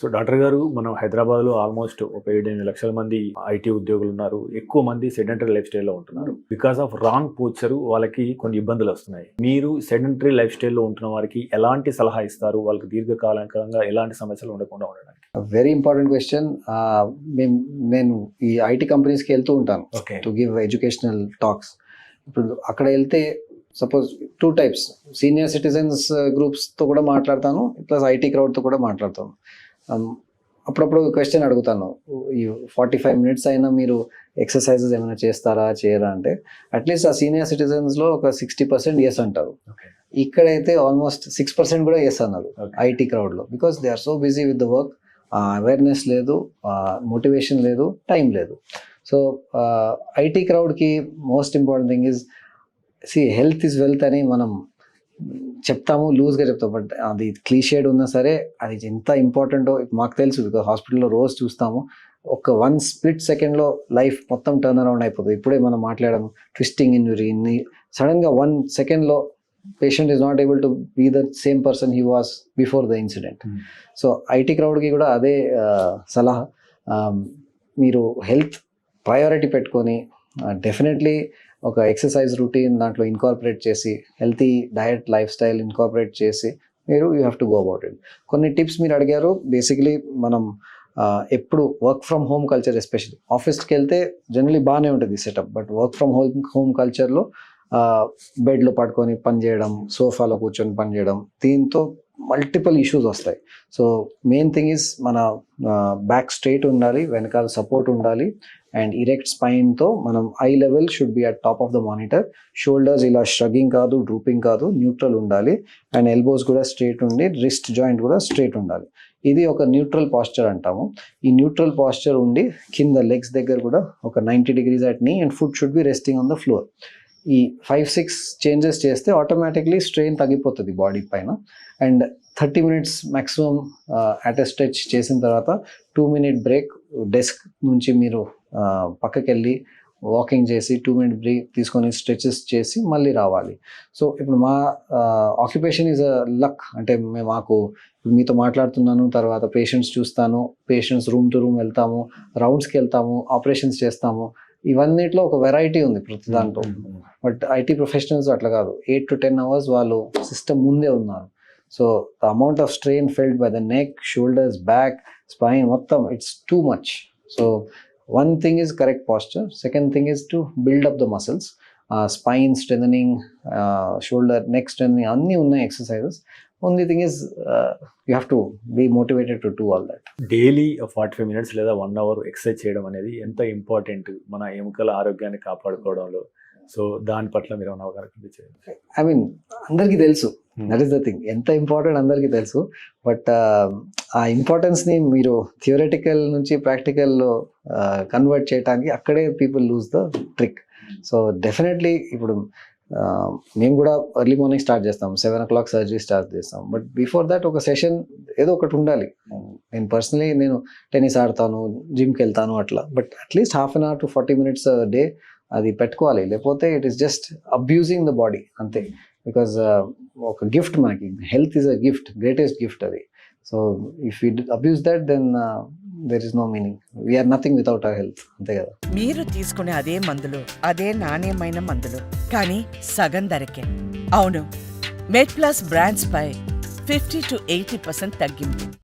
So doctor గారు, మనం హైదరాబాద్లో ఆల్మోస్ట్ ఒక 7-8 లక్షల మంది ఐటీ ఉద్యోగులు ఉన్నారు. ఎక్కువ మంది సెడెంటరీ లైఫ్ స్టైల్లో ఉంటున్నారు. బికాస్ ఆఫ్ రాంగ్ పోస్చర్ వాళ్ళకి కొన్ని ఇబ్బందులు వస్తున్నాయి. మీరు సెడెంటరీ లైఫ్ స్టైల్లో ఉంటున్న వారికి ఎలాంటి సలహా ఇస్తారు? వాళ్ళకి దీర్ఘకాలికంగా ఎలాంటి సమస్యలు ఉండకుండా ఉండడానికి? Very important question. నేను ఈ ఐటీ కంపెనీస్కి వెళ్తూ ఉంటాను టు గివ్ ఎడ్యుకేషనల్ టాక్స్. ఇప్పుడు అక్కడ వెళ్తే సపోజ్ 2 types, సీనియర్ సిటిజన్స్ గ్రూప్స్తో కూడా మాట్లాడతాను, ప్లస్ ఐటీ క్రౌడ్తో కూడా మాట్లాడతాను. అప్పుడప్పుడు క్వశ్చన్ అడుగుతాను, ఈ 45 minutes అయినా మీరు ఎక్సర్సైజెస్ ఏమైనా చేస్తారా చేయరా అంటే, అట్లీస్ట్ ఆ సీనియర్ సిటిజన్స్లో ఒక 60% ఎస్ అంటారు. ఇక్కడైతే ఆల్మోస్ట్ 6% కూడా ఎస్ అన్నారు ఐటీ క్రౌడ్లో. Because they are so busy with the work, awareness లేదు, మోటివేషన్ లేదు, టైం లేదు. సో ఐటీ క్రౌడ్కి most important thing is, health is wealth అని మనం చెప్తాము, లూజ్గా చెప్తాం. బట్ అది క్లీషేడ్ ఉన్నా సరే అది ఎంత ఇంపార్టెంటో మాకు తెలుసు. బికాస్ హాస్పిటల్లో రోజు చూస్తాము, ఒక 1 split secondలో లైఫ్ మొత్తం టర్న్ అరౌండ్ అయిపోతుంది. ఇప్పుడే మనం మాట్లాడాము, ట్విస్టింగ్ ఇంజురీ, సడన్గా 1 secondలో patient is not able to be the same person he was before the incident. So IT క్రౌడ్కి కూడా అదే సలహా, మీరు హెల్త్ ప్రయారిటీ పెట్టుకొని డెఫినెట్లీ ఒక ఎక్సర్సైజ్ రొటీన్ దాంట్లో ఇన్కార్పొరేట్ చేసి, healthy diet life style incorporate చేసి మీరు you have to go about it. కొన్ని టిప్స్ మీరు అడిగారు. బేసికలీ మనం ఎప్పుడు work from home culture, especially ఆఫీస్కి వెళ్తే జనరలీ బాగానే ఉంటుంది setup, but work from home కల్చర్లో బెడ్లో పడుకొని పని చేయడం, సోఫాలో కూర్చొని పని చేయడం, దీంతో మల్టిపుల్ ఇష్యూస్ వస్తాయి. సో మెయిన్ థింగ్ ఈజ్ మన బ్యాక్ స్ట్రైట్ ఉండాలి, వెనకాల సపోర్ట్ ఉండాలి, అండ్ ఇరెక్ట్ స్పైన్తో మనం I level should be at top of the monitor. Shoulders ఇలా షగ్గింగ్ కాదు, డ్రూపింగ్ కాదు, న్యూట్రల్ ఉండాలి, అండ్ ఎల్బోస్ కూడా స్ట్రైట్ ఉండి, రిస్ట్ జాయింట్ కూడా స్ట్రైట్ ఉండాలి. ఇది ఒక న్యూట్రల్ పాస్చర్ అంటాము. ఈ న్యూట్రల్ పాస్చర్ ఉండి కింద లెగ్స్ దగ్గర కూడా ఒక 90 degrees అట్ నీ, and foot should be resting on the floor. ఈ 5-6 చేంజెస్ చేస్తే ఆటోమేటిక్లీ స్ట్రెయిన్ తగ్గిపోతుంది బాడీ పైన. And 30 minutes maximum at a stretch చేసిన తర్వాత 2-minute బ్రేక్, డెస్క్ నుంచి మీరు పక్కకి వెళ్ళి వాకింగ్ చేసి 2-minute బ్రేక్ తీసుకొని స్ట్రెచెస్ చేసి మళ్ళీ రావాలి. సో ఇప్పుడు మా ఆక్యుపేషన్ ఈజ్ అ లక్. అంటే మాకు మీతో మాట్లాడుతున్నాను, తర్వాత పేషెంట్స్ చూస్తాను, పేషెంట్స్ రూమ్ టు రూమ్ వెళ్తాము, రౌండ్స్కి వెళ్తాము, ఆపరేషన్స్ చేస్తాము. ఇవన్నిట్లో ఒక వెరైటీ ఉంది ప్రతి దాంట్లో. బట్ ఐటీ ప్రొఫెషనల్స్ అట్లా కాదు, 8 to 10 hours వాళ్ళు సిస్టమ్ ముందే ఉన్నారు. So the amount of strain felt by the neck, shoulders, back, spine, మొత్తం it's too much. So one thing is correct posture, second thing is to build up the muscles, spine strengthening, shoulder, neck strengthening, anni unnai exercises. Only thing is you have to be motivated to do all that. Daily 45 minutes లేదా 1 hour exercise చేయడం అనేది ఎంత important మన ఎముకల ఆరోగ్యాన్ని కాపాడుకోవడంలో. So దాని పట్ల మీరు అవగాహన కల్పించారు. ఐ మీన్ అందరికీ తెలుసు, దట్ ఈస్ ద థింగ్, ఎంత ఇంపార్టెంట్ అందరికీ తెలుసు. బట్ ఆ ఇంపార్టెన్స్ని మీరు థియరటికల్ నుంచి ప్రాక్టికల్లో కన్వర్ట్ చేయడానికి అక్కడే people lose the trick. So definitely ఇప్పుడు మేము కూడా ఎర్లీ మార్నింగ్ స్టార్ట్ చేస్తాం, 7 o'clock సర్జరీ స్టార్ట్ చేస్తాం. బట్ బిఫోర్ దట్ ఒక సెషన్ ఏదో ఒకటి ఉండాలి. నేను పర్సనలీ టెన్నిస్ ఆడతాను, జిమ్కి వెళ్తాను అట్లా. But at least 1/2 hour to 40 minutes day అది పెట్టుకోవాలి. లేకపోతే it is just abusing the body అంతే. బికాజ్ ఒక గిఫ్ట్ మనకి, health is a gift, greatest gift అది. So if you abuse that then there is no meaning. We are nothing without our health, అంతే కదా. మీరు తీసుకునే అదే మందులు, అదే నాణ్యమైన మందులు, కానీ సగం ధరకే. అవును, మెడ్ ప్లస్ బ్రాండ్స్ పై 50 to 80% తగ్గింపు.